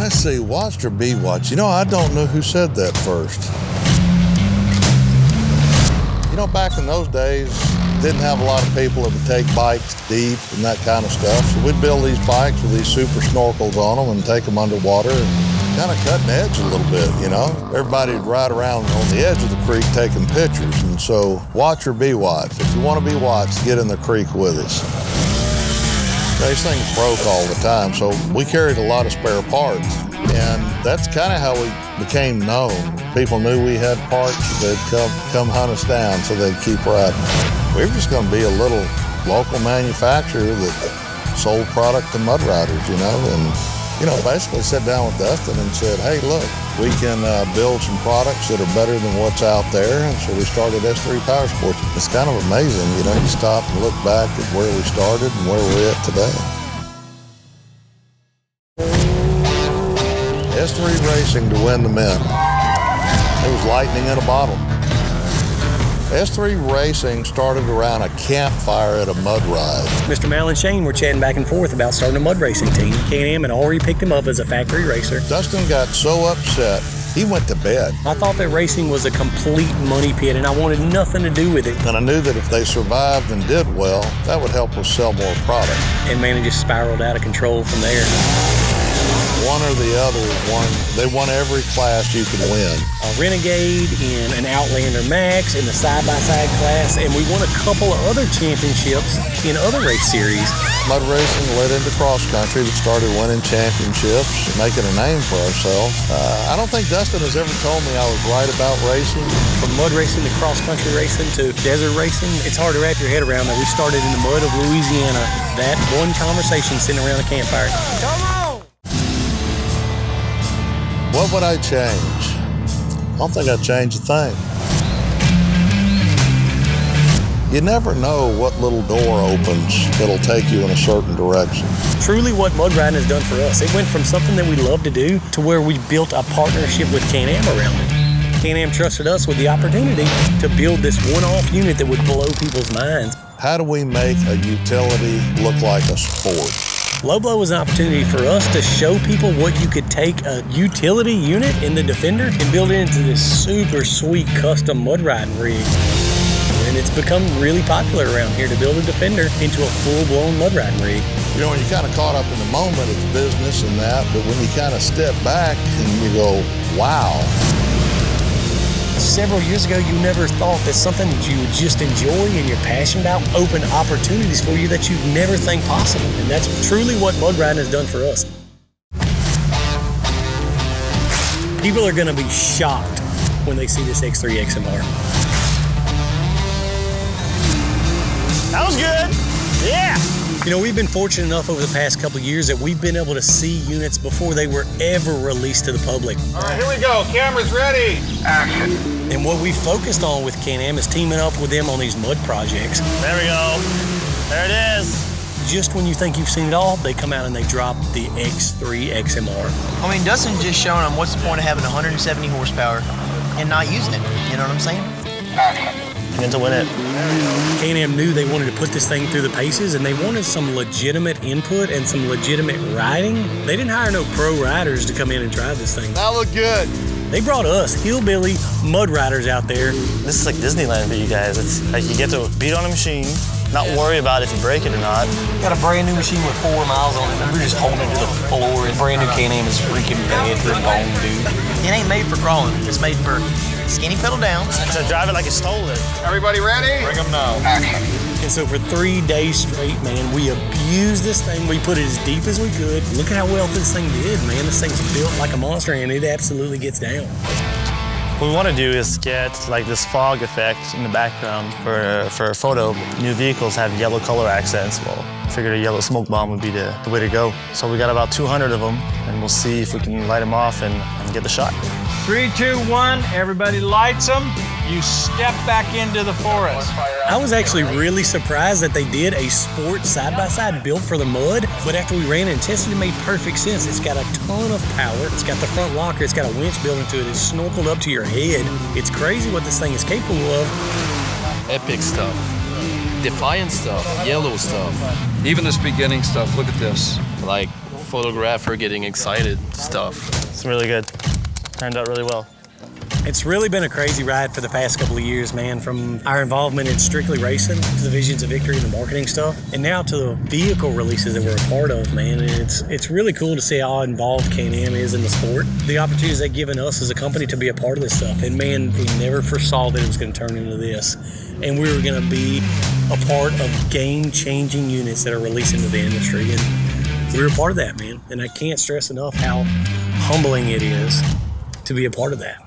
Let's see, watched or be watched? You know, I don't know who said that first. You know, back in those days, didn't have a lot of people that would take bikes deep and that kind of stuff. So we'd build these bikes with these super snorkels on them and take them underwater and kind of cutting edge a little bit, you know. Everybody would ride around on the edge of the creek taking pictures. And so watch or be watched. If you want to be watched, get in the creek with us. These things broke all the time, so we carried a lot of spare parts. And that's kind of how we became known. People knew we had parts, they'd come hunt us down so they'd keep riding. We were just going to be a little local manufacturer that sold product to mud riders, you know, and, you know, basically sat down with Dustin and said, hey, look, we can build some products that are better than what's out there. And so we started S3 Power Sports. It's kind of amazing, you know, you stop and look back at where we started and where we're at today. S3 Racing to win the men. It was lightning in a bottle. S3 Racing started around a campfire at a mud ride. Mr. Mal and Shane were chatting back and forth about starting a mud racing team. Can-Am had already picked him up as a factory racer. Dustin got so upset, he went to bed. I thought that racing was a complete money pit, and I wanted nothing to do with it. And I knew that if they survived and did well, that would help us sell more product. And man, it just spiraled out of control from there. One or the other won. They won every class you could win. A Renegade and an Outlander Max in the side-by-side class, and we won a couple of other championships in other race series. Mud racing led into cross country that started winning championships, making a name for ourselves. I don't think Dustin has ever told me I was right about racing. From mud racing to cross country racing to desert racing, it's hard to wrap your head around that we started in the mud of Louisiana. That one conversation sitting around a campfire. Come on! What would I change? I don't think I'd change a thing. You never know what little door opens that'll take you in a certain direction. Truly what mud riding has done for us. It went from something that we love to do to where we built a partnership with Can-Am around it. Can-Am trusted us with the opportunity to build this one-off unit that would blow people's minds. How do we make a utility look like a sport? Low Blow was an opportunity for us to show people what you could take a utility unit in the Defender and build it into this super sweet custom mud riding rig. And it's become really popular around here to build a Defender into a full-blown mud riding rig. You know, when you're kind of caught up in the moment, it's business and that, but when you kind of step back and you go, wow. Several years ago, you never thought that something that you would just enjoy and you're passionate about opened opportunities for you that you'd never think possible. And that's truly what mud riding has done for us. People are going to be shocked when they see this X3 XMR. That was good. Yeah. You know, we've been fortunate enough over the past couple of years that we've been able to see units before they were ever released to the public. All right, here we go. Cameras ready. Action. And what we focused on with Can-Am is teaming up with them on these mud projects. There we go. There it is. Just when you think you've seen it all, they come out and they drop the X3 XMR. I mean, Dustin just showing them what's the point of having 170 horsepower and not using it. You know what I'm saying? Action. And to win it. Can-Am knew they wanted to put this thing through the paces, and they wanted some legitimate input and some legitimate riding. They didn't hire no pro riders to come in and drive this thing. That looked good. They brought us hillbilly mud riders out there. This is like Disneyland for you guys. It's like you get to beat on a machine, not worry about if you break it or not. Got a brand new machine with 4 miles on it, and we're just holding it to the floor. And brand new Can-Am is freaking bad to the bone, dude. It ain't made for crawling. It's made for skinny pedal down. So drive it like you stole it. Everybody ready? Bring them now. Action. And so for 3 days straight, man, we abused this thing. We put it as deep as we could. Look at how well this thing did, man. This thing's built like a monster, and it absolutely gets down. What we want to do is get like this fog effect in the background for a photo. New vehicles have yellow color accents. Well, I figured a yellow smoke bomb would be the way to go. So we got about 200 of them, and we'll see if we can light them off and get the shot. 3, 2, 1, everybody lights them. You step back into the forest. I was actually really surprised that they did a sport side-by-side built for the mud, but after we ran it and tested it, made perfect sense. It's got a ton of power. It's got the front locker. It's got a winch built into it. It's snorkeled up to your head. It's crazy what this thing is capable of. Epic stuff, defiant stuff, yellow stuff. Even this beginning stuff, look at this. Like photographer getting excited stuff. It's really good. Turned out really well. It's really been a crazy ride for the past couple of years, man, from our involvement in strictly racing to the Visions of Victory and the marketing stuff, and now to the vehicle releases that we're a part of, man. And it's really cool to see how involved Can-Am is in the sport. The opportunities they've given us as a company to be a part of this stuff. And man, we never foresaw that it was going to turn into this. And we were going to be a part of game-changing units that are released into the industry. And we were a part of that, man. And I can't stress enough how humbling it is to be a part of that.